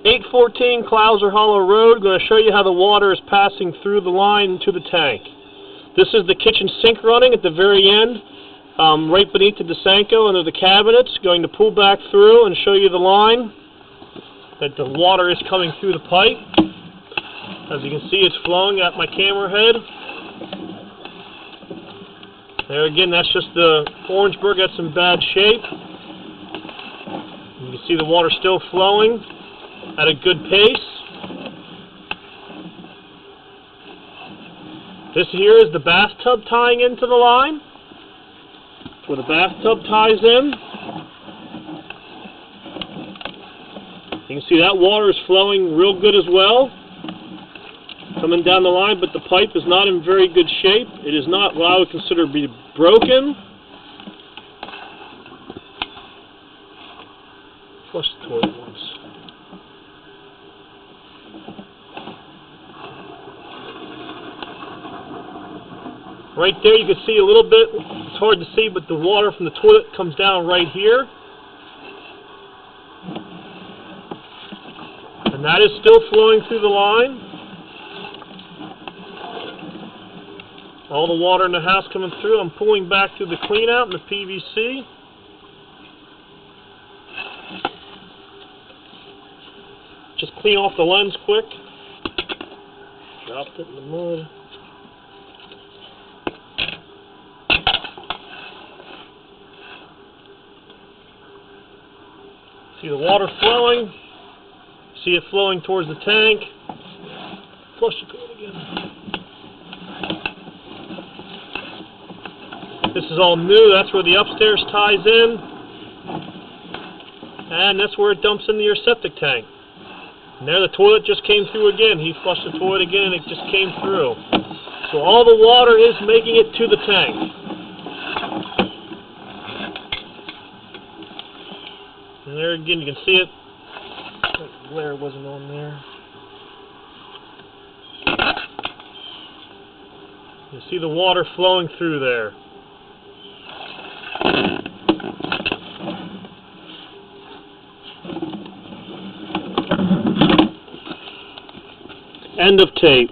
814 Clouser Hollow Road. Going to show you how the water is passing through the line to the tank. This is the kitchen sink running at the very end, right beneath the DeSanko under the cabinets. Going to pull back through and show you the line that the water is coming through the pipe. As you can see, it's flowing at my camera head. There again, that's just the Orangeburg that's in bad shape. You can see the water still flowing at a good pace. This here is the bathtub tying into the line, where the bathtub ties in. You can see that water is flowing real good as well, coming down the line, but the pipe is not in very good shape. It is not what I would consider to be broken. Flush the toilet once. Right there you can see a little bit, it's hard to see, but the water from the toilet comes down right here. And that is still flowing through the line. All the water in the house coming through. I'm pulling back through the clean out and the PVC. Just clean off the lens quick. Dropped it in the mud. See the water flowing. See it flowing towards the tank. Flush the toilet again. This is all new. That's where the upstairs ties in. And that's where it dumps into your septic tank. And there the toilet just came through again. He flushed the toilet again and it just came through. So all the water is making it to the tank. And there again you can see it. That glare wasn't on there. You see the water flowing through there. End of tape.